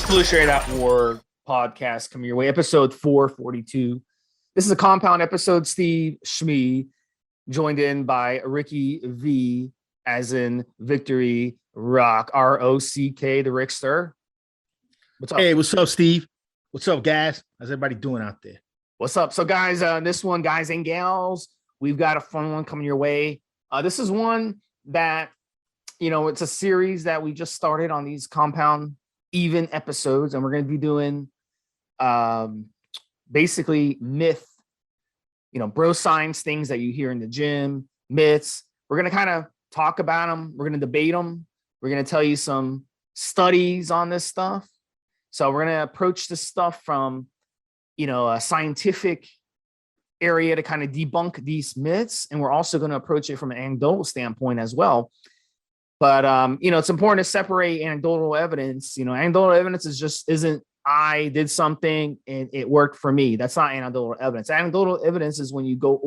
Military.org podcast coming your way, episode 442. This is a compound episode. Stevesmi, joined in by Ricky V, as in Victory Rock, R-O-C-K, the Rickster. What's up? Hey, what's up, Steve? What's up, guys? How's everybody doing out there? What's up? So, guys, this one, guys and gals, we've got a fun one coming your way. This is one that, it's a series that we just started on these compound even episodes, and we're going to be doing basically myth, bro science, things that you hear in the gym, myths. We're going to kind of talk about them. We're going to debate them. We're going to tell you some studies on this stuff. So we're going to approach this stuff from, a scientific area to kind of debunk these myths. And we're also going to approach it from an anecdotal standpoint as well. But, it's important to separate anecdotal evidence. Anecdotal evidence isn't I did something and it worked for me. That's not anecdotal evidence. Anecdotal evidence is when you go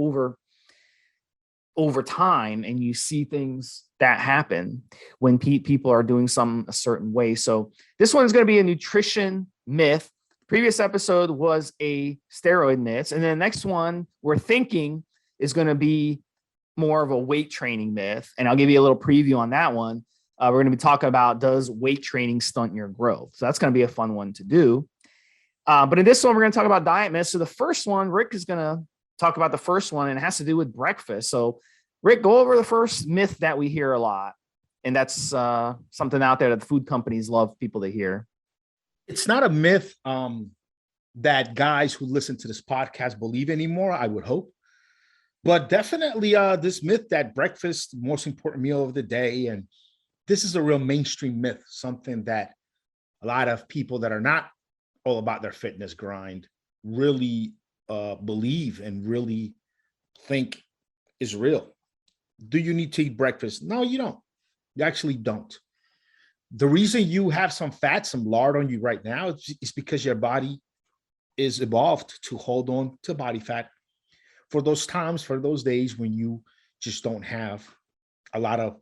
over time and you see things that happen when people are doing some a certain way. So this one's going to be a nutrition myth. Previous episode was a steroid myth. And then the next one we're thinking is going to be more of a weight training myth. And I'll give you a little preview on that one. We're going to be talking about, does weight training stunt your growth? So that's going to be a fun one to do. But in this one, we're going to talk about diet myths. So the first one, Rick is going to talk about the first one, and it has to do with breakfast. So Rick, go over the first myth that we hear a lot. And that's something out there that the food companies love people to hear. It's not a myth that guys who listen to this podcast believe anymore, I would hope. But definitely this myth that breakfast, the most important meal of the day. And this is a real mainstream myth, something that a lot of people that are not all about their fitness grind really believe and really think is real. Do you need to eat breakfast? No, you don't. You actually don't. The reason you have some fat, some lard on you right now is because your body is evolved to hold on to body fat for those times, for those days when you just don't have a lot of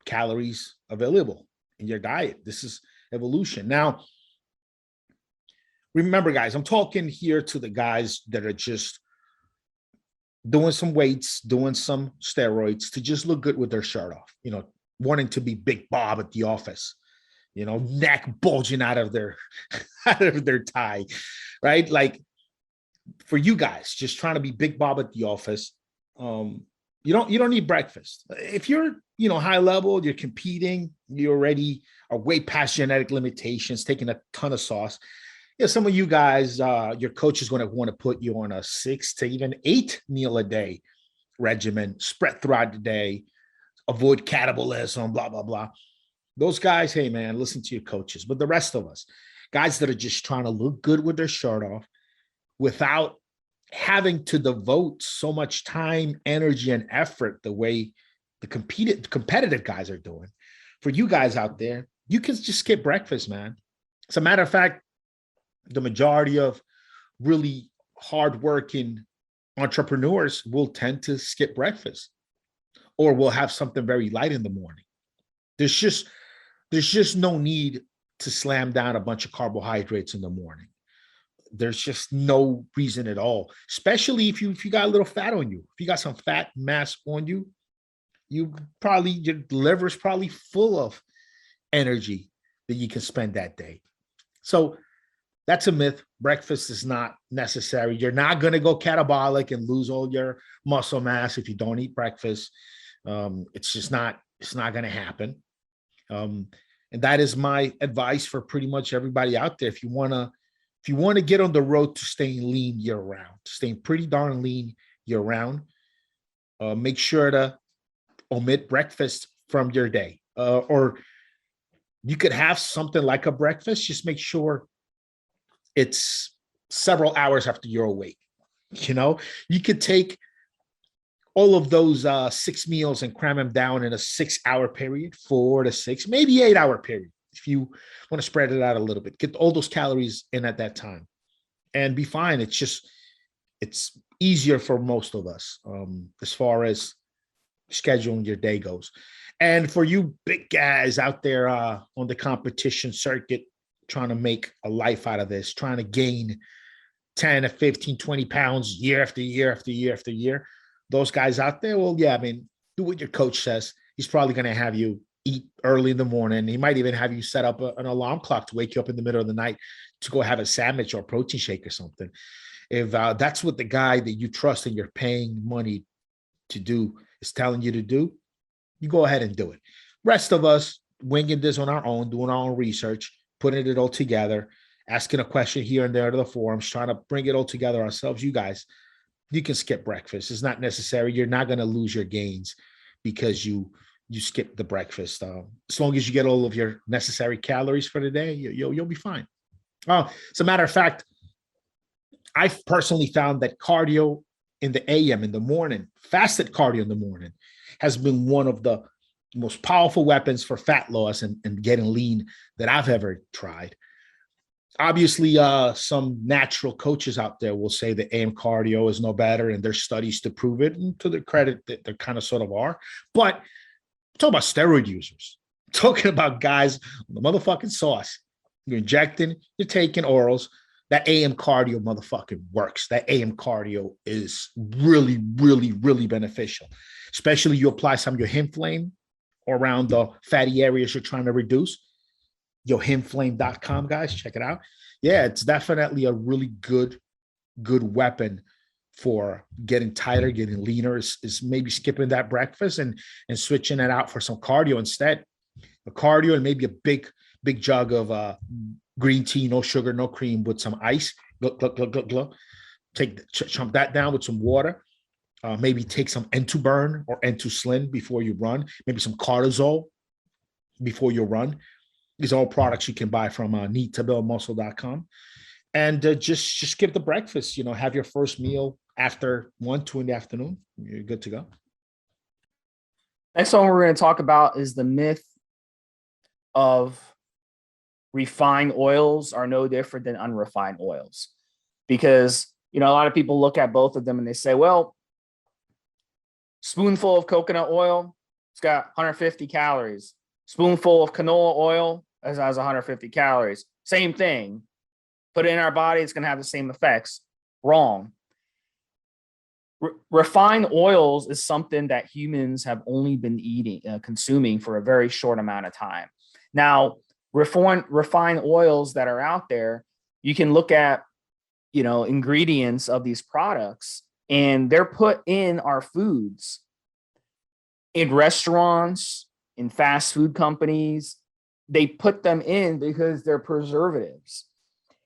calories available in your diet. This is evolution. Now, remember, guys, I'm talking here to the guys that are just doing some weights, doing some steroids to just look good with their shirt off, wanting to be Big Bob at the office, neck bulging out of their tie, right? Like, for you guys just trying to be Big Bob at the office, you don't need breakfast. If you're high level, you're competing, you already are way past genetic limitations, taking a ton of sauce. Some of you guys, your coach is going to want to put you on a 6 to even 8 meal a day regimen, spread throughout the day, avoid catabolism, blah blah blah. Those guys, hey man, listen to your coaches. But the rest of us, guys that are just trying to look good with their shirt off, without having to devote so much time, energy, and effort the way the competitive guys are doing. For you guys out there, you can just skip breakfast, man. As a matter of fact, the majority of really hardworking entrepreneurs will tend to skip breakfast or will have something very light in the morning. There's just no need to slam down a bunch of carbohydrates in the morning. There's just no reason at all, especially if you got a little fat on you. If you got some fat mass on you, your liver is probably full of energy that you can spend that day. So that's a myth. Breakfast is not necessary. You're not going to go catabolic and lose all your muscle mass if you don't eat breakfast. It's not going to happen. And that is my advice for pretty much everybody out there. If you want to get on the road to staying lean year round, staying pretty darn lean year round, make sure to omit breakfast from your day. Or you could have something like a breakfast, just make sure it's several hours after you're awake. You could take all of those 6 meals and cram them down in a 6-hour period, 4 to 6, maybe 8-hour period. If you want to spread it out a little bit, get all those calories in at that time and be fine. It's easier for most of us as far as scheduling your day goes. And for you big guys out there on the competition circuit, trying to make a life out of this, trying to gain 10 to 15, 20 pounds year after year after year after year. Those guys out there, well, yeah, I mean, do what your coach says. He's probably going to have you eat early in the morning. He might even have you set up an alarm clock to wake you up in the middle of the night to go have a sandwich or a protein shake or something. If that's what the guy that you trust and you're paying money to do is telling you to do, you go ahead and do it. Rest of us winging this on our own, doing our own research, putting it all together, asking a question here and there to the forums, trying to bring it all together ourselves. You guys, you can skip breakfast. It's not necessary. You're not going to lose your gains because you skip the breakfast. As long as you get all of your necessary calories for the day, you'll be fine. As a matter of fact, I've personally found that cardio in the AM, in the morning, fasted cardio in the morning, has been one of the most powerful weapons for fat loss and getting lean that I've ever tried. Obviously, some natural coaches out there will say that AM cardio is no better, and there's studies to prove it, and to the credit that they kind of sort of are. But I'm talking about steroid users, I'm talking about guys on the motherfucking sauce. You're injecting, you're taking orals. That AM cardio motherfucking works. That AM cardio is really, really, really beneficial, especially you apply some of your him flame around the fatty areas you're trying to reduce. Yohimflame.com, guys, check it out. Yeah, it's definitely a really good weapon for getting tighter, getting leaner. Is maybe skipping that breakfast and switching it out for some cardio instead. A cardio and maybe a big jug of green tea, no sugar, no cream, with some ice. Glug, glug, glug, glug, glug. Chump that down with some water. Maybe take some N2 or N2 before you run. Maybe some cortisol before you run. These are all products you can buy from needtobuildmuscle.com. And just skip the breakfast. Have your first meal after 1, 2 in the afternoon. You're good to go. Next one we're going to talk about is the myth of refined oils are no different than unrefined oils. Because, a lot of people look at both of them and they say, well, spoonful of coconut oil, it's got 150 calories. Spoonful of canola oil has 150 calories. Same thing. Put it in our body, it's going to have the same effects. Wrong. Refined oils is something that humans have only been consuming for a very short amount of time. Now, refined oils that are out there, you can look at, ingredients of these products, and they're put in our foods, in restaurants, in fast food companies. They put them in because they're preservatives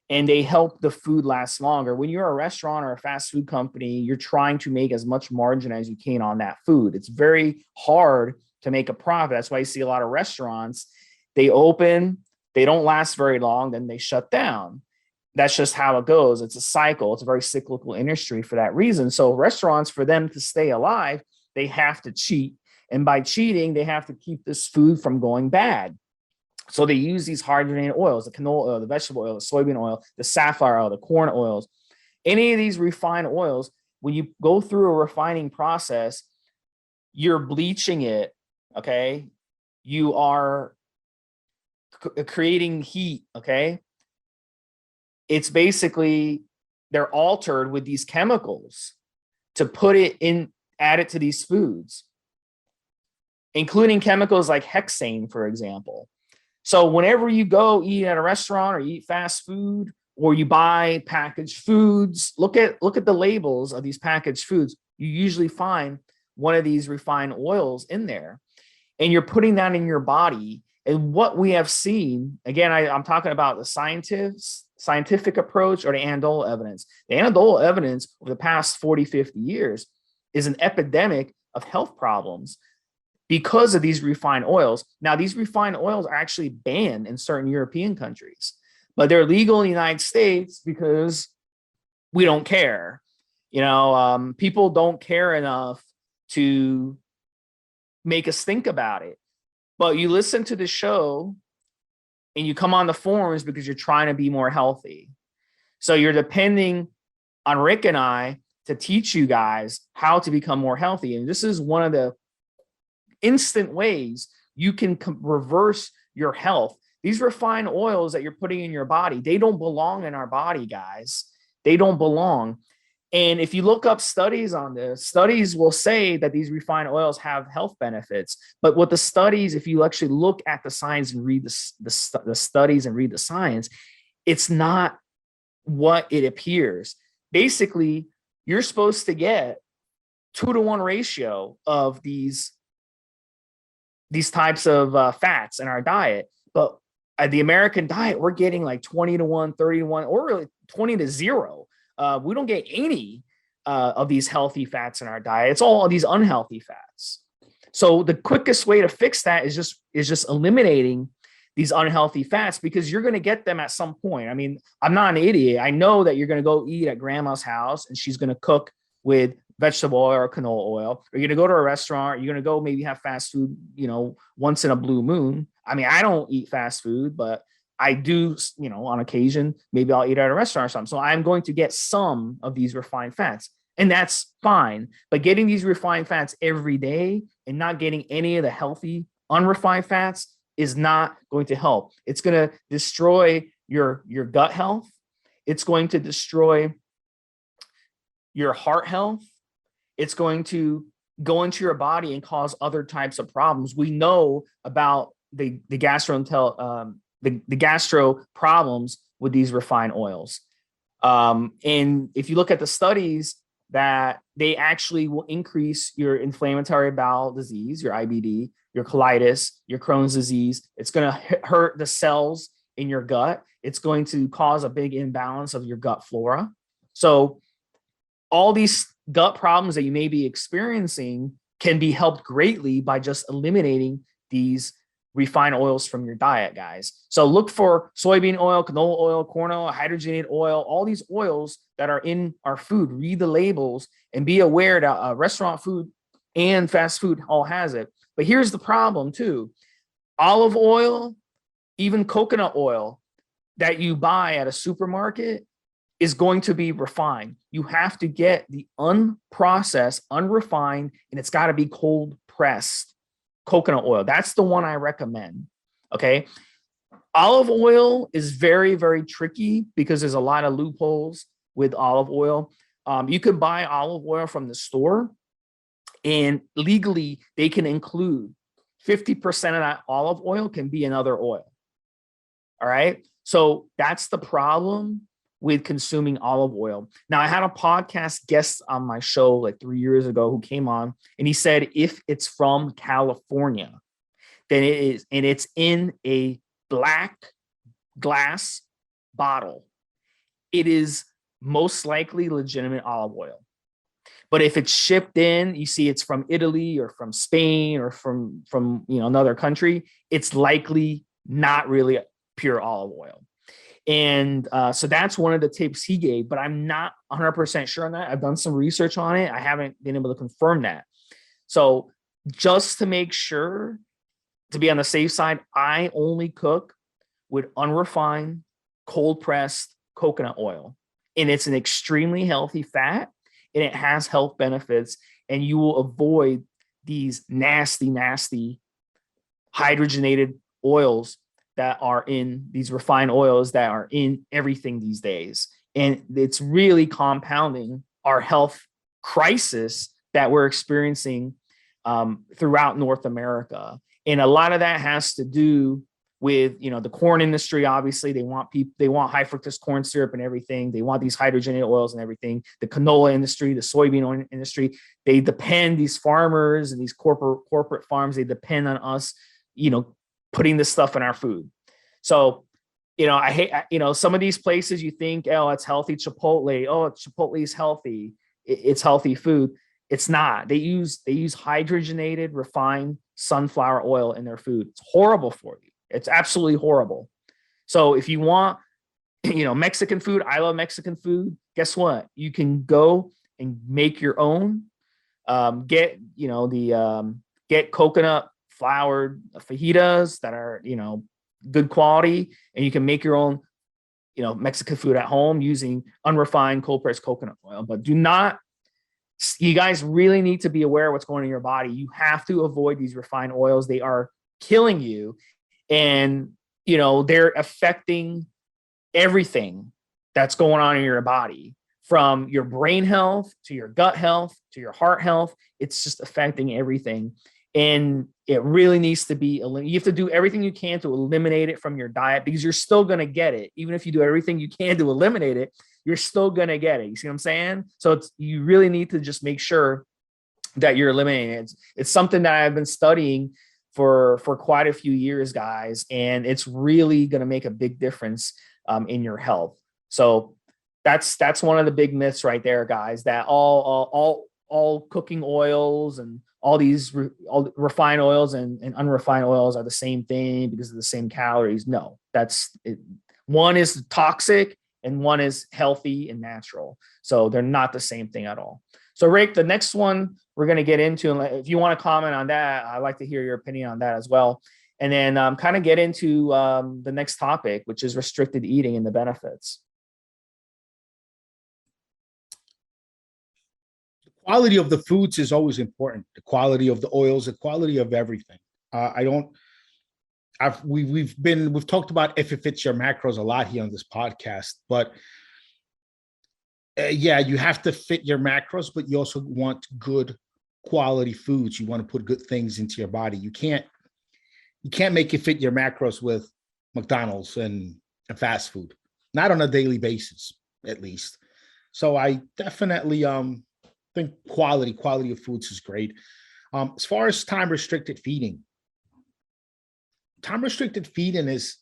and they help the food last longer. When you're a restaurant or a fast food company, you're trying to make as much margin as you can on that food. It's very hard to make a profit. That's why you see a lot of restaurants, they open, they don't last very long, then they shut down. That's just how it goes. It's a cycle. It's a very cyclical industry for that reason. So restaurants, for them to stay alive, they have to cheat. And by cheating, they have to keep this food from going bad. So they use these hydrogenated oils, the canola oil, the vegetable oil, the soybean oil, the safflower oil, the corn oils. Any of these refined oils, when you go through a refining process, you're bleaching it, okay? You are creating heat, okay? It's basically, they're altered with these chemicals to put it in, add it to these foods, including chemicals like hexane, for example. So whenever you go eat at a restaurant or eat fast food or you buy packaged foods, look at the labels of these packaged foods. You usually find one of these refined oils in there, and you're putting that in your body. And what we have seen, again, I'm talking about the scientific approach or the anecdotal evidence. The anecdotal evidence over the past 40, 50 years is an epidemic of health problems because of these refined oils. Now, these refined oils are actually banned in certain European countries, but they're legal in the United States because we don't care. People don't care enough to make us think about it. But you listen to the show and you come on the forums because you're trying to be more healthy. So you're depending on Rick and I to teach you guys how to become more healthy. And this is one of the instant ways you can reverse your health. These refined oils that you're putting in your body, they don't belong in our body, guys. They don't belong. And if you look up studies on this, studies will say that these refined oils have health benefits. But what the studies, if you actually look at the science and read the studies and read the science, it's not what it appears. Basically, you're supposed to get 2-to-1 ratio of these types of fats in our diet. But the American diet, we're getting like 20-to-1, 30-to-1, or really 20-to-0. We don't get any of these healthy fats in our diet. It's all these unhealthy fats. So the quickest way to fix that is just eliminating these unhealthy fats, because you're going to get them at some point. I mean, I'm not an idiot. I know that you're going to go eat at grandma's house and she's going to cook with vegetable oil or canola oil. Or you're going to go to a restaurant. You're going to go maybe have fast food, once in a blue moon. I mean, I don't eat fast food, but I do, on occasion, maybe I'll eat at a restaurant or something. So I'm going to get some of these refined fats, and that's fine. But getting these refined fats every day and not getting any of the healthy unrefined fats is not going to help. It's going to destroy your gut health. It's going to destroy your heart health. It's going to go into your body and cause other types of problems. We know about the gastro problems with these refined oils. And if you look at the studies, that they actually will increase your inflammatory bowel disease, your IBD, your colitis, your Crohn's disease. It's going to hurt the cells in your gut. It's going to cause a big imbalance of your gut flora. So all these gut problems that you may be experiencing can be helped greatly by just eliminating these refined oils from your diet, guys. So look for soybean oil, canola oil, corn oil, hydrogenated oil, all these oils that are in our food. Read the labels and be aware that restaurant food and fast food all has it. But here's the problem too. Olive oil, even coconut oil that you buy at a supermarket is going to be refined. You have to get the unprocessed, unrefined, and it's got to be cold pressed coconut oil. That's the one I recommend. Okay. Olive oil is very, very tricky because there's a lot of loopholes with olive oil. You can buy olive oil from the store, and legally they can include 50% of that olive oil can be another oil. All right. So that's the problem with consuming olive oil. Now, I had a podcast guest on my show like 3 years ago who came on, and he said, if it's from California, then it is, and it's in a black glass bottle, it is most likely legitimate olive oil. But if it's shipped in, you see it's from Italy or from Spain or from another country, it's likely not really pure olive oil. And so that's one of the tips he gave, but I'm not 100% sure on that. I've done some research on it. I haven't been able to confirm that. So just to make sure, to be on the safe side, I only cook with unrefined, cold pressed coconut oil. And it's an extremely healthy fat, and it has health benefits, and you will avoid these nasty, nasty hydrogenated oils that are in these refined oils that are in everything these days. And it's really compounding our health crisis that we're experiencing throughout North America. And a lot of that has to do with, the corn industry. Obviously, they want high fructose corn syrup and everything. They want these hydrogenated oils and everything. The canola industry, the soybean oil industry, these farmers and these corporate farms, they depend on us, putting this stuff in our food. So, I hate, some of these places you think, oh, it's healthy. Chipotle. Oh, Chipotle is healthy. It's healthy food. It's not. They use hydrogenated, refined sunflower oil in their food. It's horrible for you. It's absolutely horrible. So if you want, Mexican food, I love Mexican food. Guess what? You can go and make your own. Get coconut floured fajitas that are, good quality, and you can make your own, Mexican food at home using unrefined cold pressed coconut oil. But you guys really need to be aware of what's going on in your body. You have to avoid these refined oils. They are killing you. And they're affecting everything that's going on in your body, from your brain health to your gut health to your heart health. It's just affecting everything. And it really needs to be, you have to do everything you can to eliminate it from your diet, because you're still going to get it. Even if you do everything you can to eliminate it, you're still going to get it. You see what I'm saying? So you really need to just make sure that you're eliminating it. It's something that I've been studying for quite a few years, guys, and it's really going to make a big difference in your health. So that's one of the big myths right there, guys, that all cooking oils and all these all refined oils and unrefined oils are the same thing because of the same calories. No, that's it. One is toxic and one is healthy and natural. So they're not the same thing at all. So Rick, the next one we're going to get into, and if you want to comment on that, I'd like to hear your opinion on that as well. And then kind of get into the next topic, which is restricted eating and the benefits. Quality of the foods is always important. The quality of the oils, the quality of everything. We've talked about if it fits your macros a lot here on this podcast, but yeah, you have to fit your macros, but you also want good quality foods. You want to put good things into your body. You can't make it fit your macros with McDonald's and fast food, not on a daily basis, at least. So I definitely think quality of foods is great. As far as time restricted feeding is,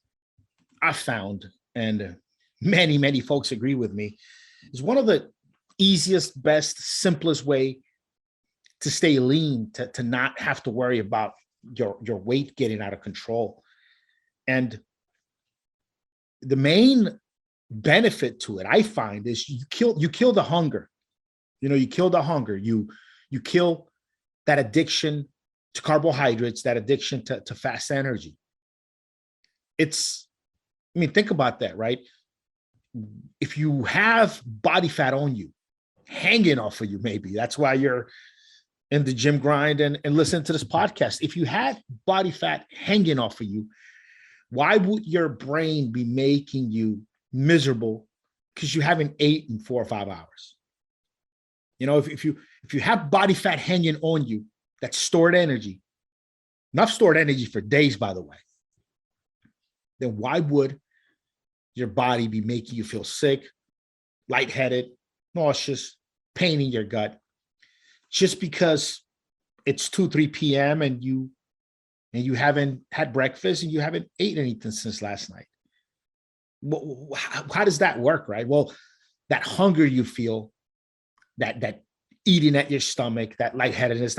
I found, and many folks agree with me, is one of the easiest, best, simplest way to stay lean, to not have to worry about your weight getting out of control. And the main benefit to it, I find, is you kill the hunger. You kill the hunger. You kill that addiction to carbohydrates, that addiction to fast energy. Think about that, right? If you have body fat on you, hanging off of you, maybe that's why you're in the gym grind and listen to this podcast. If you had body fat hanging off of you, why would your brain be making you miserable because you haven't eaten 4 or 5 hours? If you have body fat hanging on you, that's stored energy, enough stored energy for days, by the way, then why would your body be making you feel sick, lightheaded, nauseous, pain in your gut, just because it's 2-3 p.m. and you haven't had breakfast and you haven't eaten anything since last night? How does that work, right? Well, that hunger you feel, that eating at your stomach, that lightheadedness,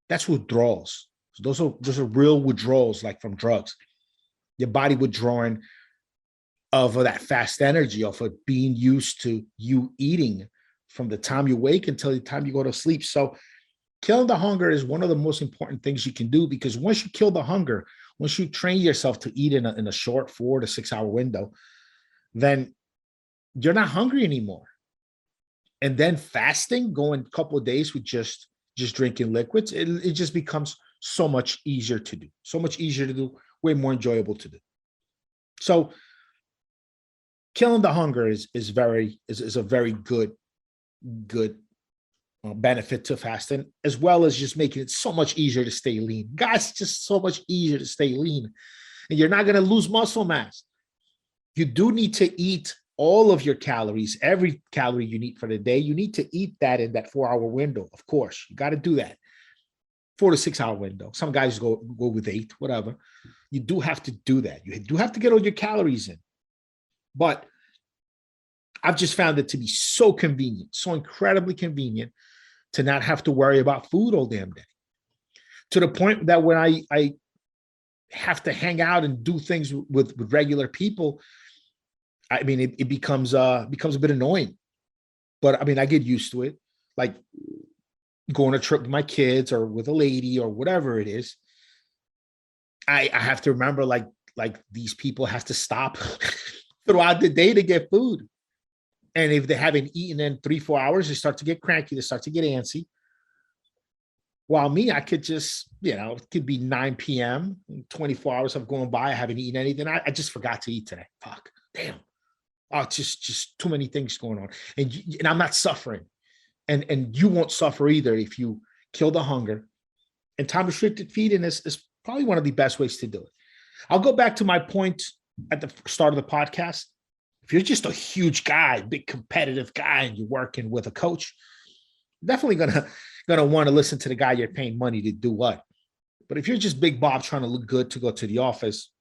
that's withdrawals. So those are real withdrawals, like from drugs. Your body withdrawing of that fast energy, of it being used to you eating from the time you wake until the time you go to sleep. So killing the hunger is one of the most important things you can do, because once you kill the hunger, once you train yourself to eat in a short 4 to 6 hour window, then you're not hungry anymore. And then fasting, going a couple of days with just drinking liquids, it just becomes so much easier to do, way more enjoyable to do. So killing the hunger is a very good benefit to fasting, as well as just making it so much easier to stay lean. Guys, it's just so much easier to stay lean, and you're not going to lose muscle mass. You do need to eat all of your calories, every calorie you need for the day. You need to eat that in that 4 hour window. Of course, you got to do that. 4 to 6 hour window. Some guys go with 8, whatever. You do have to do that. You do have to get all your calories in. But I've just found it to be so convenient, so incredibly convenient, to not have to worry about food all damn day. To the point that when I have to hang out and do things with regular people, it becomes a bit annoying. But I get used to it. Like going on a trip with my kids or with a lady or whatever it is, I have to remember like these people have to stop throughout the day to get food. And if they haven't eaten in 3-4 hours, they start to get cranky, they start to get antsy. While me, I could just, it could be 9 p.m., 24 hours have gone by. I haven't eaten anything. I just forgot to eat today. Fuck, damn. Oh, it's just too many things going on. And I'm not suffering. And you won't suffer either if you kill the hunger. And time restricted feeding is probably one of the best ways to do it. I'll go back to my point at the start of the podcast. If you're just a huge guy, big competitive guy, and you're working with a coach, definitely gonna want to listen to the guy you're paying money to do what. But if you're just Big Bob trying to look good to go to the office,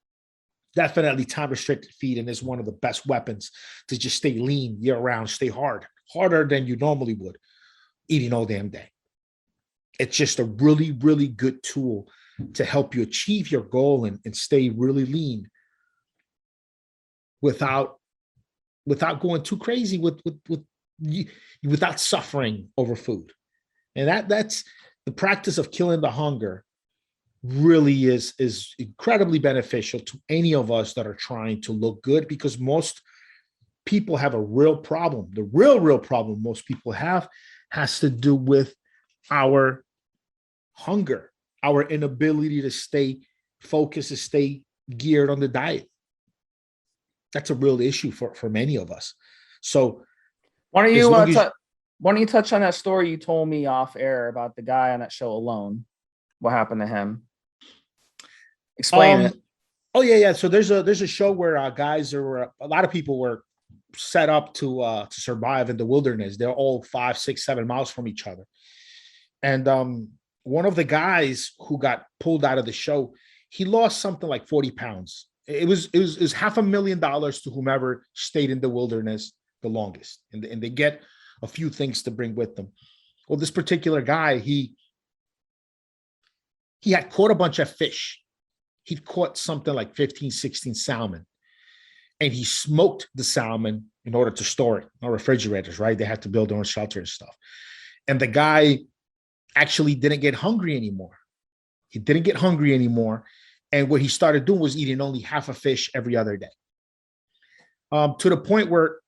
definitely time restricted feeding is one of the best weapons to just stay lean year round, stay harder than you normally would, eating all damn day. It's just a really, really good tool to help you achieve your goal and stay really lean without going too crazy without suffering over food. And that's the practice of killing the hunger really is incredibly beneficial to any of us that are trying to look good, because most people have a real problem. The real problem most people have has to do with our hunger, our inability to stay focused, to stay geared on the diet. That's a real issue for many of us. So why don't you touch on that story you told me off air about the guy on that show Alone? What happened to him? Explain it. Oh yeah. So there's a show where a lot of people were set up to survive in the wilderness. They're all 5, 6, 7 miles from each other. And one of the guys who got pulled out of the show, he lost something like 40 pounds. It was $500,000 to whomever stayed in the wilderness the longest, and they get a few things to bring with them. Well, this particular guy, he had caught a bunch of fish. He'd caught something like 15, 16 salmon, and he smoked the salmon in order to store it. No refrigerators, right? They had to build their own shelter and stuff. And the guy actually didn't get hungry anymore. He didn't get hungry anymore. And what he started doing was eating only half a fish every other day. To the point where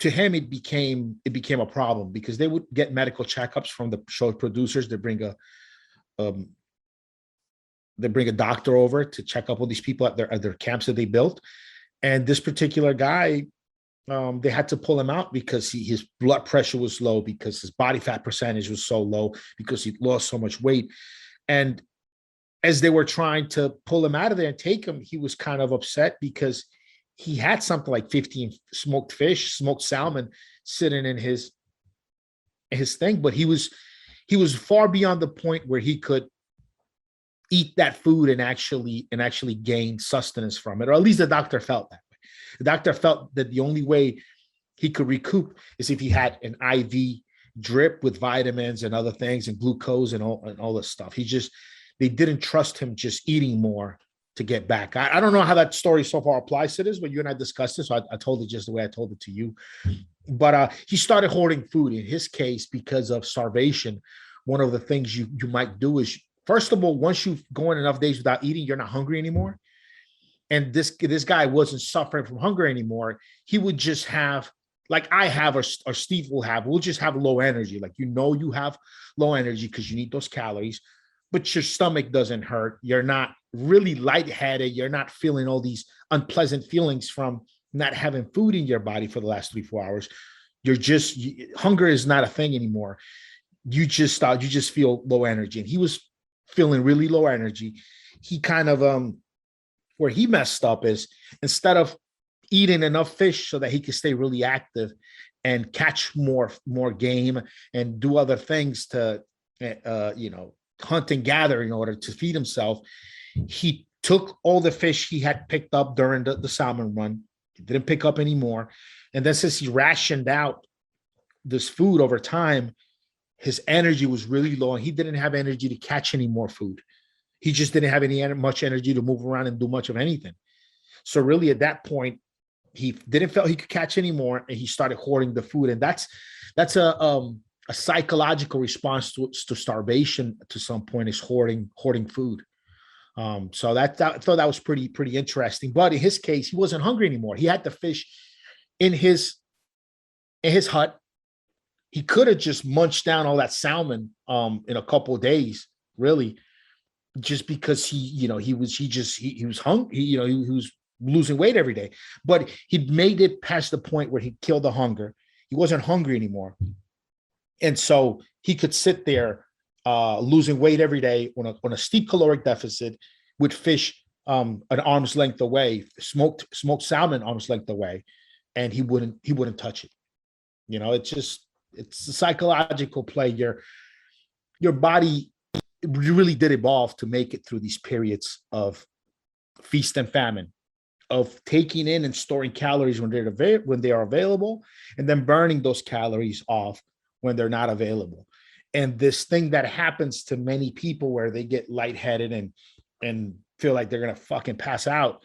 to him, it became a problem, because they would get medical checkups from the show producers. They bring a doctor over to check up all these people at their camps that they built. And this particular guy, they had to pull him out because his blood pressure was low, because his body fat percentage was so low, because he lost so much weight. And as they were trying to pull him out of there and take him, he was kind of upset because he had something like 15 smoked salmon sitting in his thing, but he was far beyond the point where he could eat that food and actually gain sustenance from it, or at least the doctor felt that way. The doctor felt that the only way he could recoup is if he had an IV drip with vitamins and other things and glucose and all this stuff. They didn't trust him just eating more to get back. I don't know how that story so far applies to this, but you and I discussed this, so I told it just the way I told it to you. But he started hoarding food. In his case, because of starvation, one of the things you might do is, first of all, once you've gone enough days without eating, you're not hungry anymore. And this guy wasn't suffering from hunger anymore. He would just have, like I have, or Steve will have, we'll just have low energy. Like, you have low energy because you need those calories, but your stomach doesn't hurt. You're not really lightheaded. You're not feeling all these unpleasant feelings from not having food in your body for the last 3-4 hours. Hunger is not a thing anymore. You just feel low energy. And he was feeling really low energy. He kind of, where he messed up is, instead of eating enough fish so that he could stay really active and catch more game and do other things to, hunt and gather in order to feed himself, he took all the fish he had picked up during the salmon run. He didn't pick up any more. And then, since he rationed out this food over time, his energy was really low, and he didn't have energy to catch any more food. He just didn't have much energy to move around and do much of anything. So really, at that point, he didn't feel he could catch any more, and he started hoarding the food. And that's a psychological response to starvation. To some point, is hoarding food. So I thought that was pretty interesting. But in his case, he wasn't hungry anymore. He had the fish in his hut. he could have just munched down all that salmon in a couple of days, really, just because he was hungry, he was losing weight every day. But he made it past the point where he killed the hunger. He wasn't hungry anymore. And so he could sit there losing weight every day on a steep caloric deficit with fish an arm's length away, smoked salmon arm's length away, and he wouldn't touch it. It's a psychological play. Your body really did evolve to make it through these periods of feast and famine, of taking in and storing calories when they are available, and then burning those calories off when they're not available. And this thing that happens to many people where they get lightheaded and feel like they're gonna fucking pass out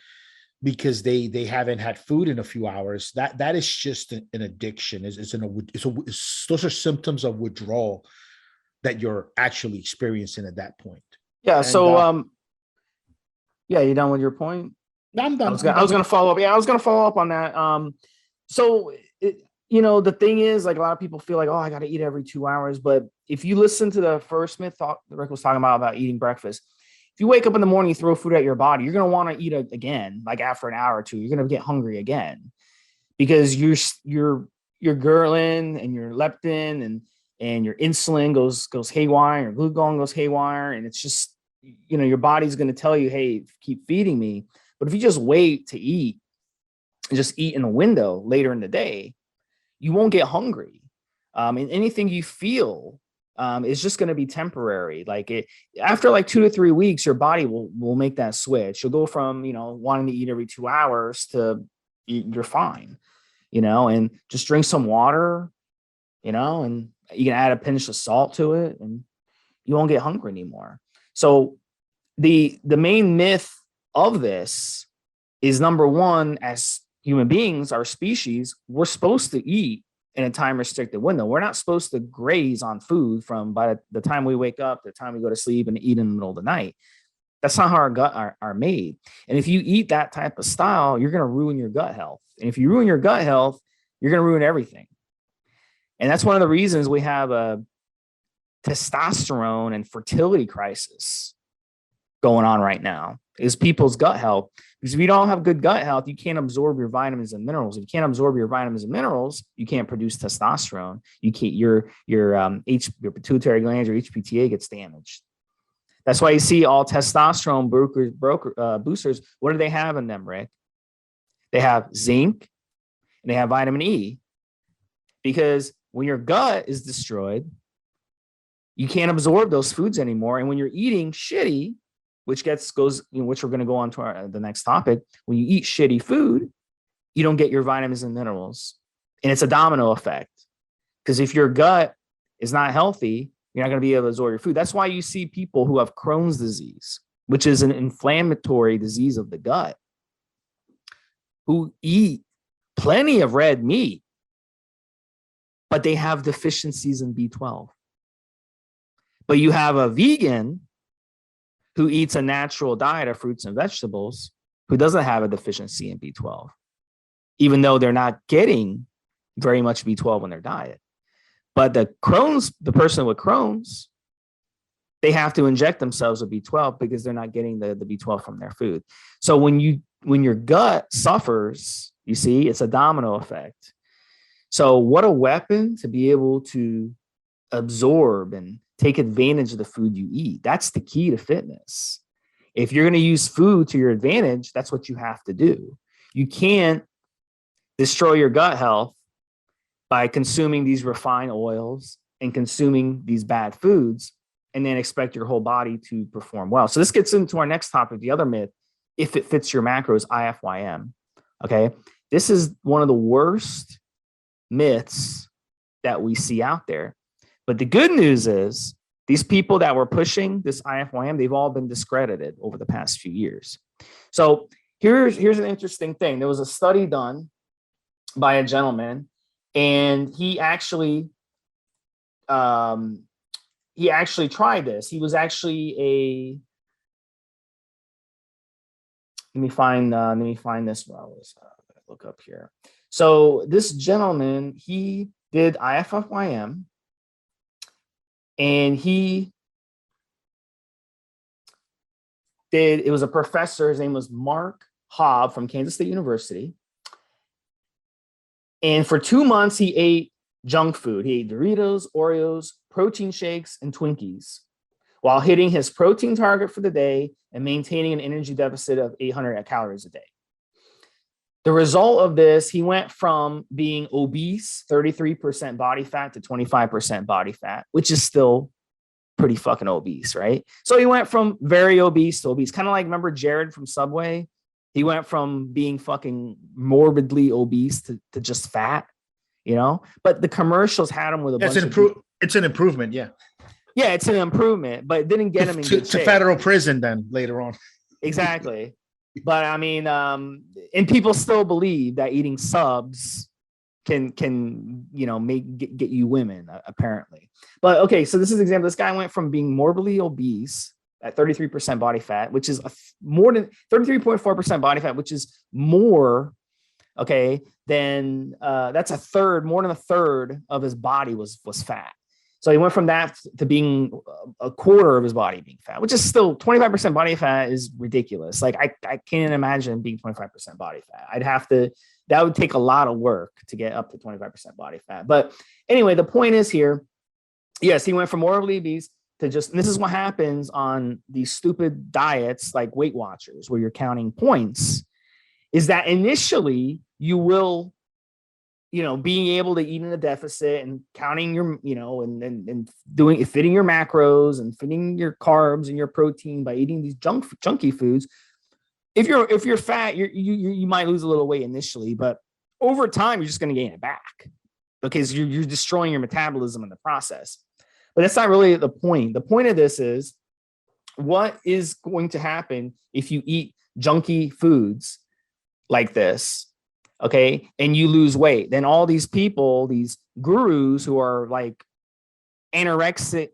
because they haven't had food in a few hours, that is just an addiction. Those are symptoms of withdrawal that you're actually experiencing at that point. Yeah. And, so yeah, you done with your point? I'm done. I was gonna follow up. Yeah, I was gonna follow up on that. So the thing is, like, a lot of people feel like, oh, I got to eat every 2 hours. But if you listen to the first myth Rick was talking about eating breakfast, if you wake up in the morning, you throw food at your body, you're gonna want to eat it again. Like after an hour or two, you're gonna get hungry again because your ghrelin and your leptin and your insulin goes haywire, your glucagon goes haywire, and it's just your body's gonna tell you, hey, keep feeding me. But if you just wait to eat and just eat in a window later in the day, you won't get hungry. And anything you feel is just going to be temporary. Like after like 2 to 3 weeks, your body will make that switch. You'll go from, wanting to eat every 2 hours to you're fine, and just drink some water, and you can add a pinch of salt to it and you won't get hungry anymore. So the main myth of this is, number one, as human beings, our species, we're supposed to eat in a time restricted window. We're not supposed to graze on food from by the time we wake up to the time we go to sleep and eat in the middle of the night. That's not how our gut are made. And if you eat that type of style, you're going to ruin your gut health. And if you ruin your gut health, you're going to ruin everything. And that's one of the reasons we have a testosterone and fertility crisis going on right now, is people's gut health. Because if you don't have good gut health, you can't absorb your vitamins and minerals. If you can't absorb your vitamins and minerals, you can't produce testosterone. You can't, your pituitary gland, your HPTA gets damaged. That's why you see all testosterone boosters. What do they have in them, Rick? They have zinc and they have vitamin E. Because when your gut is destroyed, you can't absorb those foods anymore. And when you're eating shitty, which which we're going to go on to the next topic. When you eat shitty food, you don't get your vitamins and minerals, and it's a domino effect. Because if your gut is not healthy, you're not going to be able to absorb your food. That's why you see people who have Crohn's disease, which is an inflammatory disease of the gut, who eat plenty of red meat, but they have deficiencies in B12. But you have a vegan who eats a natural diet of fruits and vegetables, who doesn't have a deficiency in B12, even though they're not getting very much B12 in their diet. But the person with Crohn's, they have to inject themselves with B12 because they're not getting the B12 from their food. So when your gut suffers, you see, it's a domino effect. So what a weapon to be able to absorb and take advantage of the food you eat. That's the key to fitness. If you're going to use food to your advantage, that's what you have to do. You can't destroy your gut health by consuming these refined oils and consuming these bad foods and then expect your whole body to perform well. So this gets into our next topic, the other myth, if it fits your macros, IIFYM. Okay. This is one of the worst myths that we see out there. But the good news is these people that were pushing this IIFYM, they've all been discredited over the past few years. So here's an interesting thing. There was a study done by a gentleman, and he actually tried this. He was actually let me find this while I was look up here. So this gentleman, he did IIFYM, and it was a professor, his name was Mark Hobb from Kansas State University. And for 2 months, he ate junk food. He ate Doritos, Oreos, protein shakes, and Twinkies while hitting his protein target for the day and maintaining an energy deficit of 800 calories a day. The result of this, he went from being obese, 33% body fat, to 25% body fat, which is still pretty fucking obese, right? So he went from very obese to obese, kind of like, remember Jared from Subway? He went from being fucking morbidly obese to just fat, you know? But the commercials had him with a bunch of... It's an improvement, yeah. Yeah, it's an improvement, but it didn't get him in good shape. To federal prison then later on. Exactly. But I mean, and people still believe that eating subs can you know get you women, apparently. But okay, so this is an example. This guy went from being morbidly obese at 33% body fat, which is more than 33.4% body fat, which is more, okay, than that's more than a third of his body was fat. So he went from that to being a quarter of his body being fat, which is still 25% body fat is ridiculous. Like I can't imagine being 25% body fat. That would take a lot of work to get up to 25% body fat. But anyway, the point is here, yes, he went from morbidly obese to just, and this is what happens on these stupid diets like Weight Watchers, where you're counting points, is that initially you will, you know, being able to eat in a deficit and counting your, you know, and fitting your macros and fitting your carbs and your protein by eating these junky foods. If you're fat, you might lose a little weight initially, but over time you're just going to gain it back because you're destroying your metabolism in the process. But that's not really the point. The point of this is, what is going to happen if you eat junky foods like this? Okay, and you lose weight, then all these people, these gurus who are like anorexically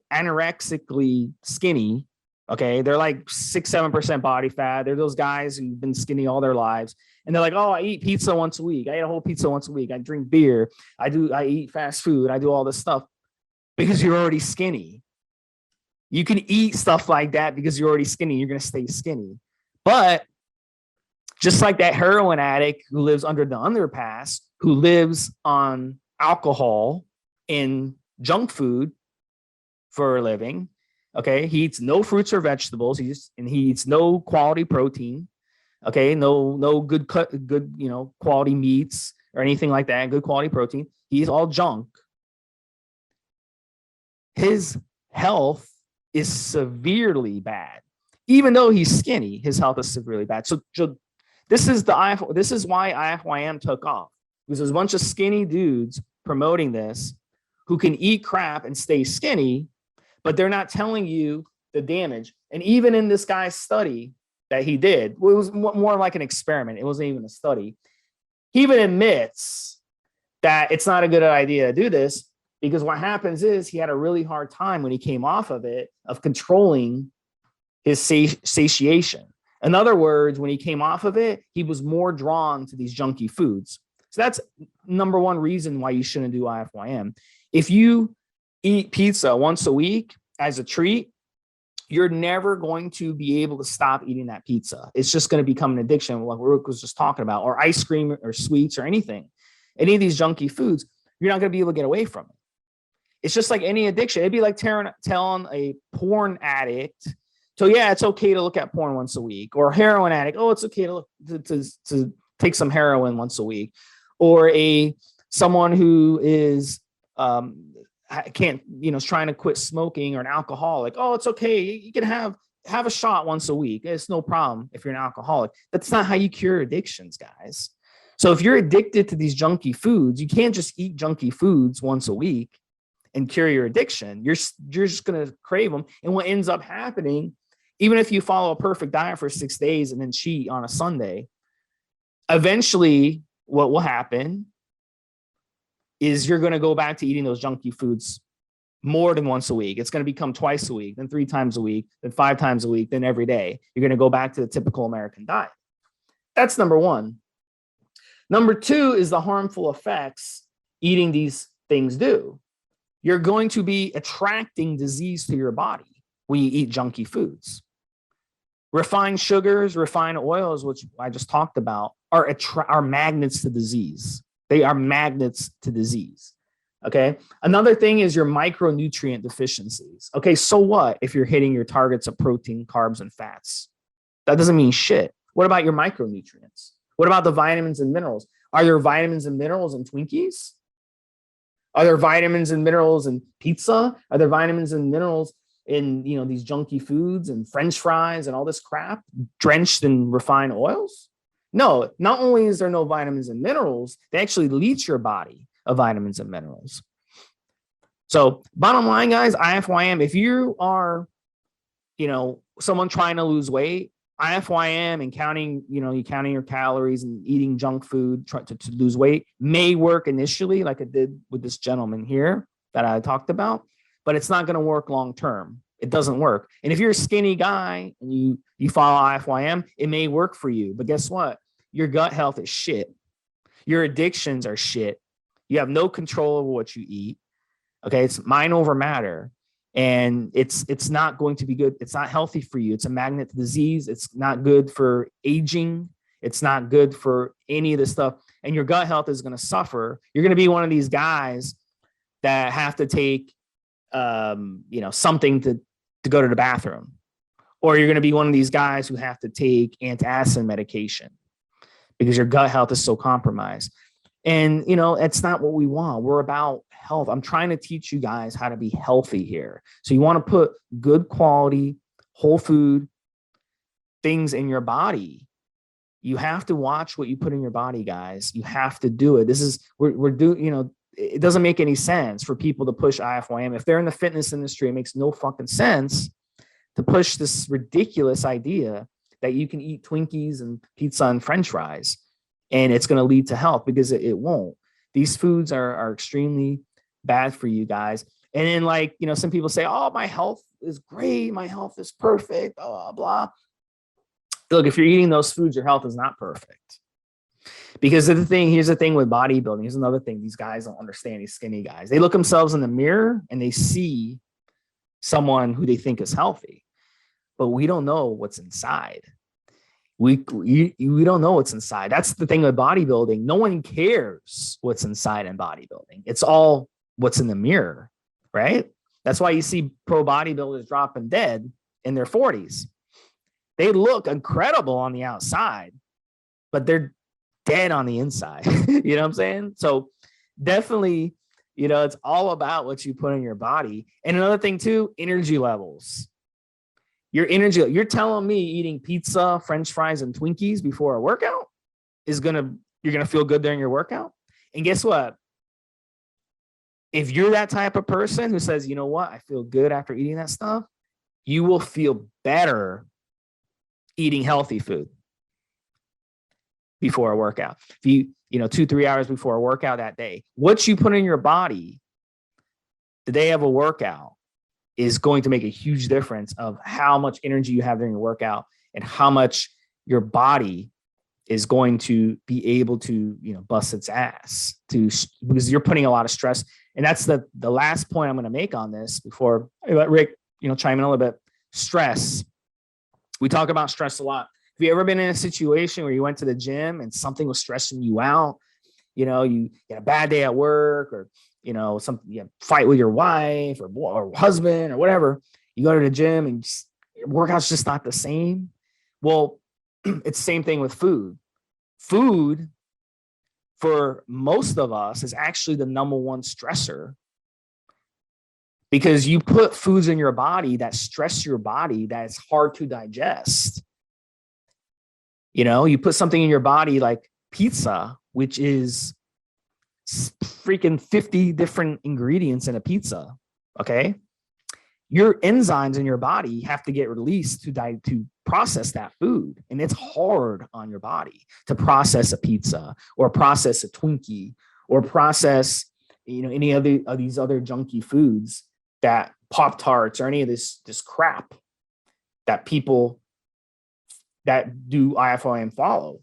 skinny, okay, they're like 6-7% body fat. They're those guys who've been skinny all their lives, and they're like, oh, I eat pizza once a week. I eat a whole pizza once a week. I drink beer. I eat fast food. I do all this stuff because you're already skinny. You can eat stuff like that because you're already skinny. You're going to stay skinny, but just like that heroin addict who lives under the underpass, who lives on alcohol and junk food for a living. Okay, he eats no fruits or vegetables. He eats no quality protein. Okay, no good quality meats or anything like that. Good quality protein. He's all junk. His health is severely bad, even though he's skinny. His health is severely bad. So this is why IIFYM took off, because there's a bunch of skinny dudes promoting this who can eat crap and stay skinny, but they're not telling you the damage. And even in this guy's study that he did, it was more like an experiment. It wasn't even a study. He even admits that it's not a good idea to do this, because what happens is he had a really hard time when he came off of it of controlling his satiation. In other words, when he came off of it, he was more drawn to these junky foods. So that's number one reason why you shouldn't do IIFYM. If you eat pizza once a week as a treat, you're never going to be able to stop eating that pizza. It's just going to become an addiction, like Rook was just talking about, or ice cream or sweets or anything. Any of these junky foods, you're not going to be able to get away from it. It's just like any addiction. It'd be like telling a porn addict, so yeah, it's okay to look at porn once a week, or heroin addict, oh, it's okay to take some heroin once a week, or someone who is can't, is trying to quit smoking, or an alcoholic. Oh, it's okay, you can have a shot once a week. It's no problem if you're an alcoholic. That's not how you cure addictions, guys. So if you're addicted to these junky foods, you can't just eat junky foods once a week and cure your addiction. You're just going to crave them. And what ends up happening, even if you follow a perfect diet for 6 days and then cheat on a Sunday, eventually what will happen is you're going to go back to eating those junky foods more than once a week. It's going to become twice a week, then 3 times a week, then 5 times a week, then every day. You're going to go back to the typical American diet. That's number one. Number two is the harmful effects eating these things do. You're going to be attracting disease to your body when you eat junky foods. Refined sugars, refined oils, which I just talked about, are magnets to disease. They are magnets to disease. Okay. Another thing is your micronutrient deficiencies. Okay. So what if you're hitting your targets of protein, carbs, and fats? That doesn't mean shit. What about your micronutrients? What about the vitamins and minerals? Are there vitamins and minerals in Twinkies? Are there vitamins and minerals in pizza? Are there vitamins and minerals in, you know, these junky foods and French fries and all this crap drenched in refined oils? No, not only is there no vitamins and minerals, they actually leach your body of vitamins and minerals. So bottom line, guys, IIFYM, if you are, you know, someone trying to lose weight, IIFYM and counting, you know, you counting your calories and eating junk food to lose weight may work initially, like it did with this gentleman here that I talked about, but it's not going to work long term. It doesn't work. And if you're a skinny guy and you follow IIFYM, it may work for you. But guess what? Your gut health is shit. Your addictions are shit. You have no control over what you eat. Okay, it's mind over matter. And it's not going to be good. It's not healthy for you. It's a magnet to disease. It's not good for aging. It's not good for any of this stuff. And your gut health is going to suffer. You're going to be one of these guys that have to take, you know, something to go to the bathroom. Or you're going to be one of these guys who have to take antacid medication because your gut health is so compromised. And, you know, it's not what we want. We're about health. I'm trying to teach you guys how to be healthy here. So you want to put good quality, whole food things in your body. You have to watch what you put in your body, guys. You have to do it. This is, we're doing, you know, it doesn't make any sense for people to push IIFYM. If they're in the fitness industry, it makes no fucking sense to push this ridiculous idea that you can eat Twinkies and pizza and French fries and it's going to lead to health, because it won't. These foods are extremely bad for you guys. And then, like, you know, some people say, oh, my health is great. My health is perfect, blah, blah, blah. Look, if you're eating those foods, your health is not perfect. Because of the thing, here's the thing with bodybuilding. Here's another thing these guys don't understand, these skinny guys. They look themselves in the mirror and they see someone who they think is healthy. But we don't know what's inside. We don't know what's inside. That's the thing with bodybuilding. No one cares what's inside in bodybuilding. It's all what's in the mirror, right? That's why you see pro bodybuilders dropping dead in their 40s. They look incredible on the outside, but they're dead on the inside. You know what I'm saying? So definitely, you know, it's all about what you put in your body. And another thing too, energy levels. Your energy, you're telling me eating pizza, French fries, and Twinkies before a workout you're gonna feel good during your workout? And guess what? If you're that type of person who says, you know what, I feel good after eating that stuff, you will feel better eating healthy food before a workout. If you know, 2-3 hours before a workout that day, what you put in your body the day of a workout is going to make a huge difference of how much energy you have during your workout and how much your body is going to be able to, you know, bust its ass because you're putting a lot of stress. And that's the last point I'm going to make on this before I let Rick, you know, chime in a little bit. Stress. We talk about stress a lot. Have you ever been in a situation where you went to the gym and something was stressing you out? You know, you had a bad day at work, or, you know, something, you fight with your wife or husband or whatever. You go to the gym and your workout's just not the same. Well, it's the same thing with food. Food, for most of us, is actually the number one stressor, because you put foods in your body that stress your body that is hard to digest. You know, you put something in your body like pizza, which is freaking 50 different ingredients in a pizza. Okay. Your enzymes in your body have to get released to process that food. And it's hard on your body to process a pizza or process a Twinkie or process, you know, any other of these other junky foods, that Pop-Tarts or any of this crap that people that do IIFYM follow.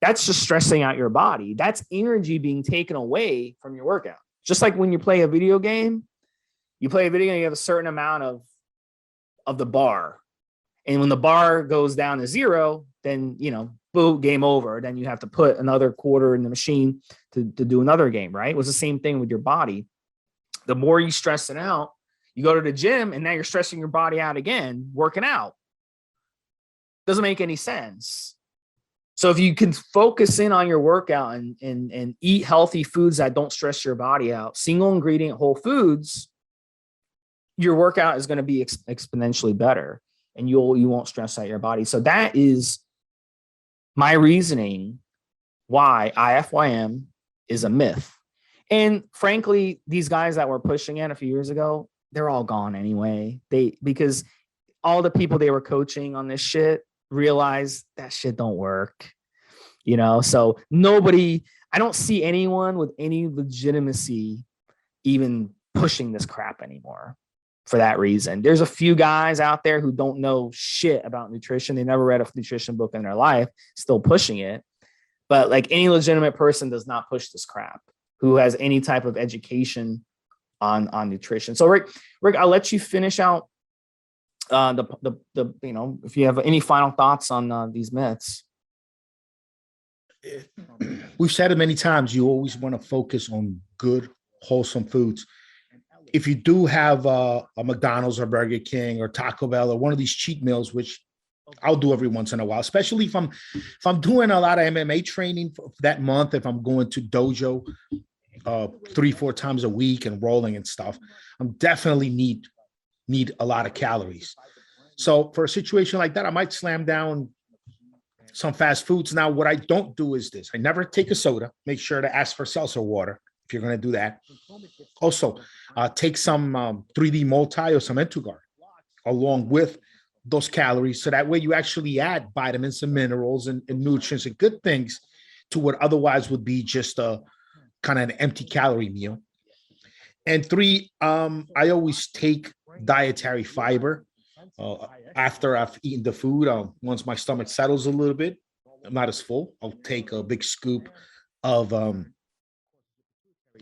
That's just stressing out your body. That's energy being taken away from your workout. Just like when you play a video game, you have a certain amount of the bar. And when the bar goes down to 0, then, boom, game over. Then you have to put another quarter in the machine to do another game, right? It was the same thing with your body. The more you stress it out, you go to the gym and now you're stressing your body out again, working out. Doesn't make any sense. So if you can focus in on your workout and eat healthy foods that don't stress your body out, single ingredient whole foods, your workout is going to be exponentially better, and you won't stress out your body. So that is my reasoning why IIFYM is a myth. And frankly, these guys that were pushing it a few years ago, they're all gone anyway. Because all the people they were coaching on this shit realized that shit don't work. So I don't see anyone with any legitimacy even pushing this crap anymore for that reason. There's a few guys out there who don't know shit about nutrition. They never read a nutrition book in their life, still pushing it. But like any legitimate person does not push this crap who has any type of education on nutrition. So Rick, I'll let you finish out if you have any final thoughts on these myths. We've said it many times. You always want to focus on good, wholesome foods. If you do have a McDonald's or Burger King or Taco Bell or one of these cheat meals, which I'll do every once in a while, especially if I'm doing a lot of MMA training for that month, if I'm going to dojo 3-4 times a week and rolling and stuff, I'm definitely need a lot of calories. So for a situation like that, I might slam down some fast foods. Now, what I don't do is this. I never take a soda. Make sure to ask for seltzer water if you're going to do that. Also, take some 3D multi or some Entugard along with those calories. So that way you actually add vitamins and minerals and nutrients and good things to what otherwise would be just a kind of an empty calorie meal. And 3, I always take dietary fiber after I've eaten the food. Once my stomach settles a little bit, I'm not as full, I'll take a big scoop of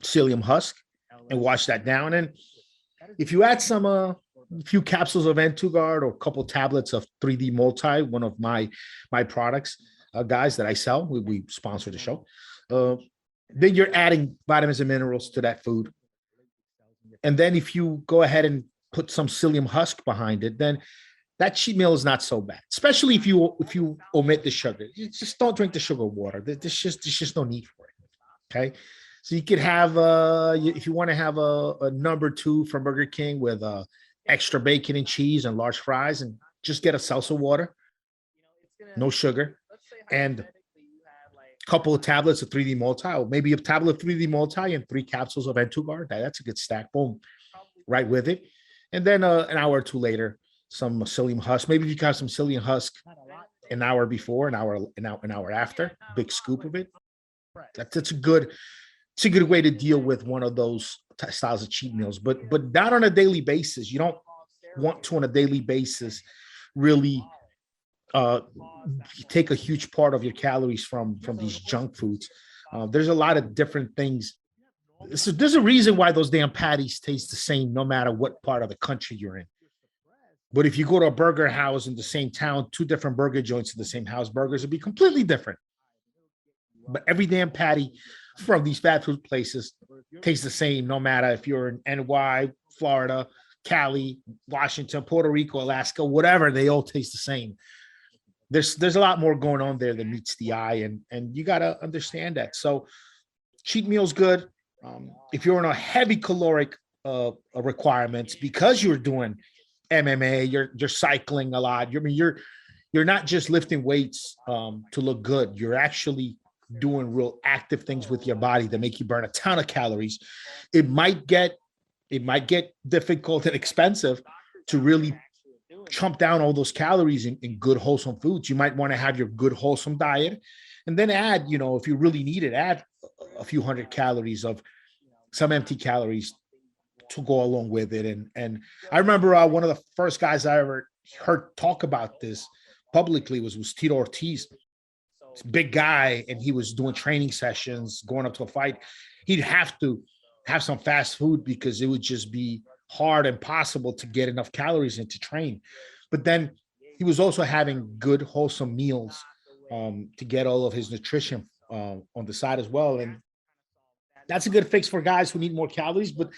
psyllium husk and wash that down. And if you add some a few capsules of Entugard or a couple tablets of 3D multi, one of my products, guys, that I sell, we sponsor the show, then you're adding vitamins and minerals to that food. And then if you go ahead and put some psyllium husk behind it, then that cheat meal is not so bad, especially if you omit the sugar. You just don't drink the sugar water. There's just no need for it. Okay. So you could have, if you want to have a number 2 from Burger King with extra bacon and cheese and large fries, and just get a seltzer water, no sugar, and a couple of tablets of 3D multi, or maybe a tablet of 3D multi and 3 capsules of Entugard. That's a good stack. Boom, right with it. And then an hour or 2 later, some psyllium husk. Maybe if you got some psyllium husk an hour before, an hour after, big scoop of it. That's a good way to deal with one of those styles of cheat meals, but not on a daily basis. You don't want to on a daily basis really take a huge part of your calories from these junk foods. There's a lot of different things. There's a reason why those damn patties taste the same no matter what part of the country you're in. But if you go to a burger house in the same town, 2 different burger joints in the same house, burgers would be completely different. But every damn patty from these fast food places tastes the same, no matter if you're in NY, Florida, Cali, Washington, Puerto Rico, Alaska, whatever, they all taste the same. There's a lot more going on there than meets the eye, and you got to understand that. So cheat meal's good. If you're in a heavy caloric requirements because you're doing MMA, you're cycling a lot. You're not just lifting weights to look good. You're actually doing real active things with your body that make you burn a ton of calories. It might get difficult and expensive to really chomp down all those calories in good wholesome foods. You might want to have your good wholesome diet, and then add, if you really need it, add a few hundred calories of some empty calories to go along with it. And I remember one of the first guys I ever heard talk about this publicly was Tito Ortiz. Big guy, and he was doing training sessions going up to a fight. He'd have to have some fast food because it would just be hard and impossible to get enough calories in to train. But then he was also having good, wholesome meals to get all of his nutrition on the side as well. And that's a good fix for guys who need more calories. But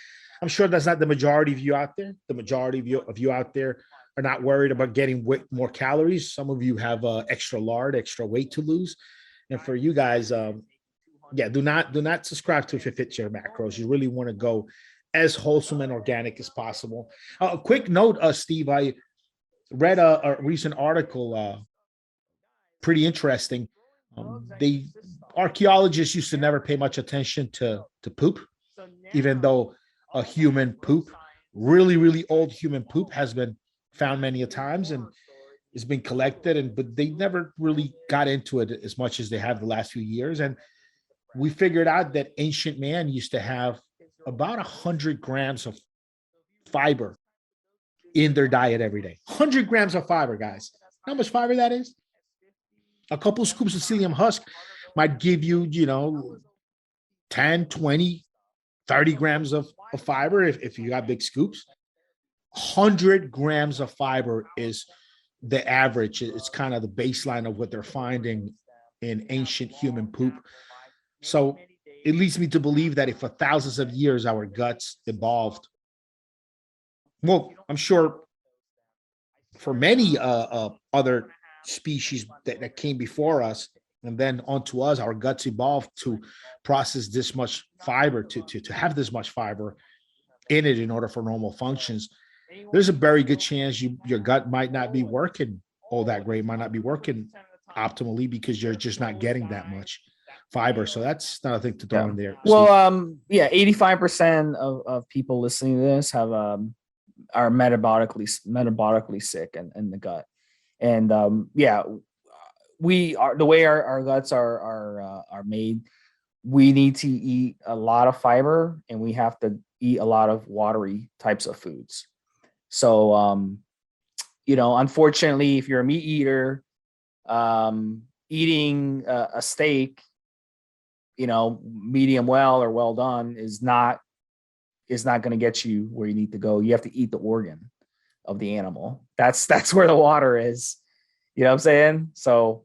I'm sure that's not the majority of you out there. The majority of you out there are not worried about getting more calories. Some of you have extra lard, extra weight to lose. And for you guys, yeah, do not subscribe to if it fits your macros. You really want to go as wholesome and organic as possible. A quick note, Steve, I read a recent article, pretty interesting. They archaeologists used to never pay much attention to poop, even though a human poop, really old human poop, has been found many a times and has been collected, but they never really got into it as much as they have the last few years. And we figured out that ancient man used to have about 100 grams of fiber in their diet every day. 100 grams of fiber, guys. How much fiber that is? A couple scoops of psyllium husk might give you, 10, 20, 30 grams of fiber if you got big scoops. 100 grams of fiber is the average. It's kind of the baseline of what they're finding in ancient human poop. So it leads me to believe that if for thousands of years our guts evolved, well, I'm sure for many other species that came before us and then onto us, our guts evolved to process this much fiber, to have this much fiber in it in order for normal functions. There's a very good chance your gut might not be working all that great, might not be working optimally because you're just not getting that much fiber. So that's another thing to throw in there. Well, 85% of people listening to this have are metabolically sick in the gut. And we are, the way our guts are made, we need to eat a lot of fiber and we have to eat a lot of watery types of foods. So unfortunately, if you're a meat eater, eating a steak, medium well or well done is not going to get you where you need to go. You have to eat the organ of the animal. That's where the water is. You know what I'm saying? So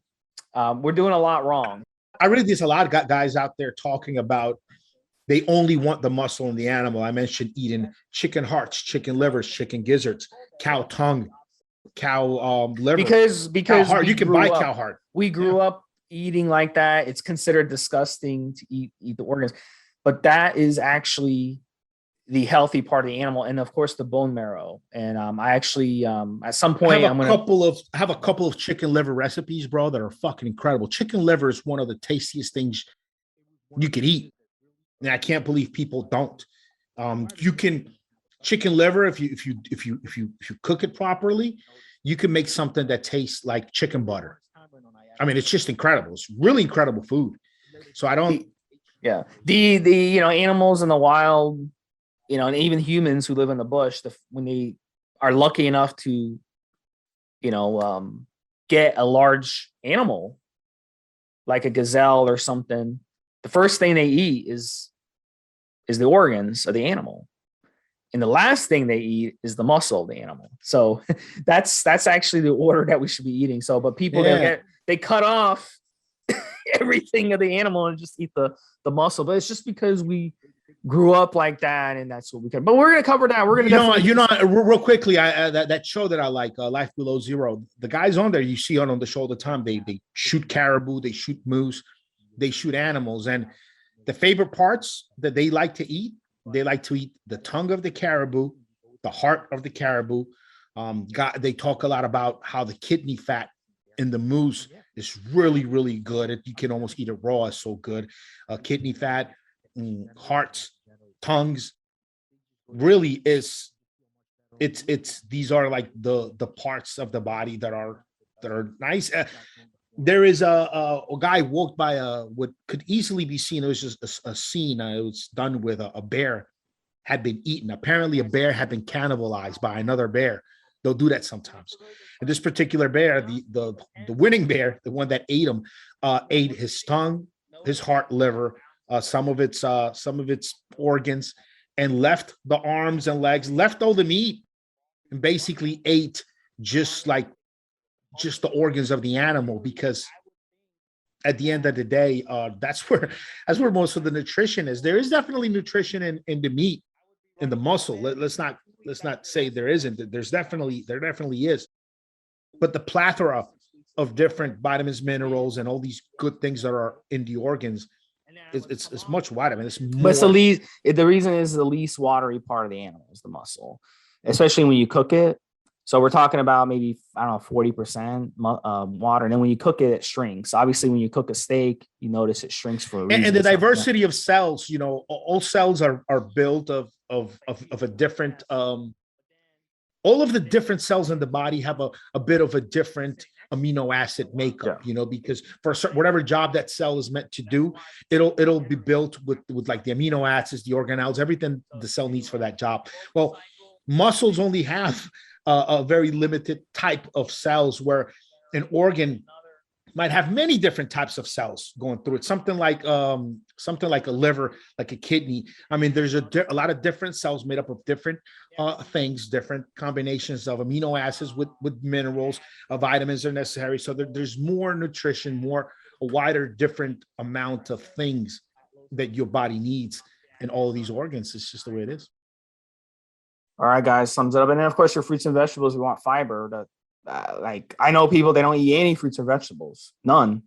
we're doing a lot wrong. I really there's a lot of guys out there talking about they only want the muscle in the animal. I mentioned eating chicken hearts, chicken livers, chicken gizzards, cow tongue, cow liver. Because cow heart. You can buy cow heart. We grew up eating like that. It's considered disgusting to eat the organs, but that is actually the healthy part of the animal, and of course the bone marrow. And I actually at some point I have a couple of chicken liver recipes, bro, that are fucking incredible. Chicken liver is one of the tastiest things you could eat, and I can't believe people don't. You can chicken liver if you cook it properly, you can make something that tastes like chicken butter. I mean, it's just incredible. It's really incredible food. So I don't. Yeah, the animals in the wild, and even humans who live in the bush, when they are lucky enough to, get a large animal like a gazelle or something, the first thing they eat is the organs of the animal, and the last thing they eat is the muscle of the animal. So that's actually the order that we should be eating. So, but people they cut off everything of the animal and just eat the muscle. But it's just because we grew up like that, and that's what we can. But we're gonna cover that. We're gonna real quickly. That show that I like, Life Below Zero. The guys on there you see on the show all the time. They shoot caribou, they shoot moose, they shoot animals, and the favorite parts that they like to eat the tongue of the caribou, the heart of the caribou. They talk a lot about how the kidney fat in the moose is really good. You can almost eat it raw. It's so good. Kidney fat, hearts, tongues, really is. It's these are like the parts of the body that are nice. There is a guy walked by what could easily be seen. It was just a scene. It was done with a bear had been eaten. Apparently, a bear had been cannibalized by another bear. They'll do that sometimes. And this particular bear, the winning bear, the one that ate him, ate his tongue, his heart, liver, some of its organs, and left the arms and legs, left all the meat, and basically ate just the organs of the animal, because at the end of the day, that's where most of the nutrition is. There is definitely nutrition in the meat, in the muscle. Let's not say there isn't. There definitely is. But the plethora of different vitamins, minerals, and all these good things that are in the organs, it's much wider. I mean, it's more. But it's the reason is the least watery part of the animal is the muscle, especially when you cook it. So we're talking about maybe, I don't know, 40% water. And then when you cook it, it shrinks. Obviously, when you cook a steak, you notice it shrinks for a reason. And the diversity of cells, all cells are built of a different, all of the different cells in the body have a bit of a different amino acid makeup, because for whatever job that cell is meant to do, it'll be built with like the amino acids, the organelles, everything the cell needs for that job. Well, muscles only have a very limited type of cells, where an organ might have many different types of cells going through it. Something like a liver, like a kidney. I mean, there's a lot of different cells made up of different things, different combinations of amino acids with minerals, vitamins are necessary. So there's more nutrition, a wider, different amount of things that your body needs in all of these organs. It's just the way it is. All right, guys, sums it up. And then, of course, your fruits and vegetables, we want fiber. Like, I know people, they don't eat any fruits or vegetables, none.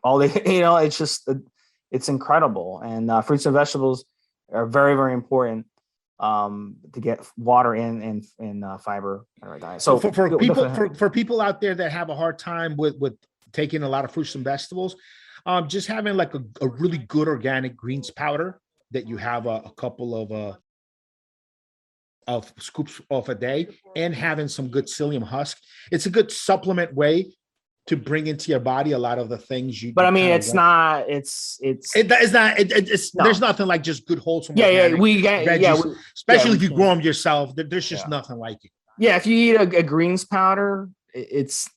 All they, it's just, it's incredible. And fruits and vegetables are very, very important to get water in and fiber in our diet. So for people out there that have a hard time with taking a lot of fruits and vegetables, just having like a really good organic greens powder that you have a couple of scoops off a day, and having some good psyllium husk. It's a good supplement way to bring into your body a lot of the things you. But I mean, it's not. There's nothing like just good wholesome. Veggies, especially if you grow them yourself. There's just nothing like it. Yeah, if you eat a greens powder, it's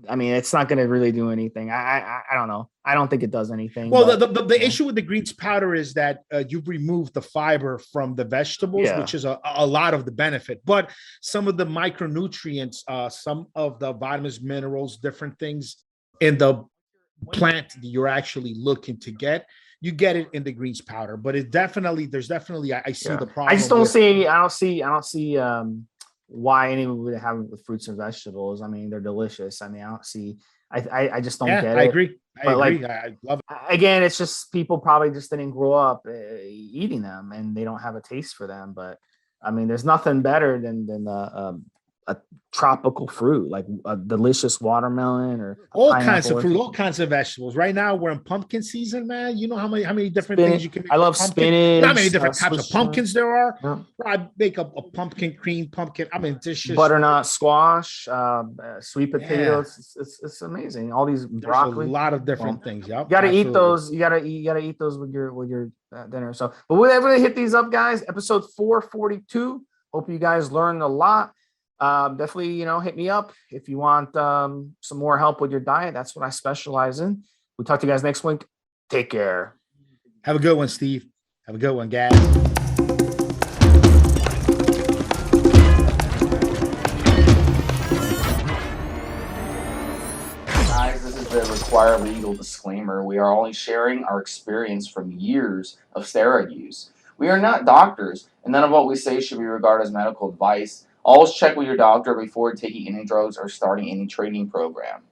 not going to really do anything. I don't know. I don't think it does anything. Well, the issue with the greens powder is that you've removed the fiber from the vegetables, which is a lot of the benefit. But some of the micronutrients, some of the vitamins, minerals, different things in the plant that you're actually looking to get, you get it in the greens powder. But there's definitely I see the problem. I just don't see why anyone would have it with fruits and vegetables. I mean, they're delicious. I mean, I don't see. I just don't get it. I agree. I love it. Again, it's just people probably just didn't grow up eating them, and they don't have a taste for them. But I mean, there's nothing better than a tropical fruit, like a delicious watermelon or all kinds of fruit, all kinds of vegetables. Right now, we're in pumpkin season, man. You know how many different things you can make. I love spinach. How many different types of pumpkins there are? Yeah. I make a pumpkin cream pumpkin. I mean, this just butternut squash, sweet potatoes. Yeah. It's amazing. All these broccoli. There's a lot of different things. Yep, you gotta eat those. You gotta eat those with your dinner. So, but we'll definitely hit these up, guys. Episode 442. Hope you guys learned a lot. Definitely, hit me up if you want some more help with your diet. That's what I specialize in. We'll talk to you guys next week. Take care. Have a good one, Steve. Have a good one, guys. Guys, this is the required legal disclaimer. We are only sharing our experience from years of steroid use. We are not doctors, and none of what we say should be regarded as medical advice. Always check with your doctor before taking any drugs or starting any training program.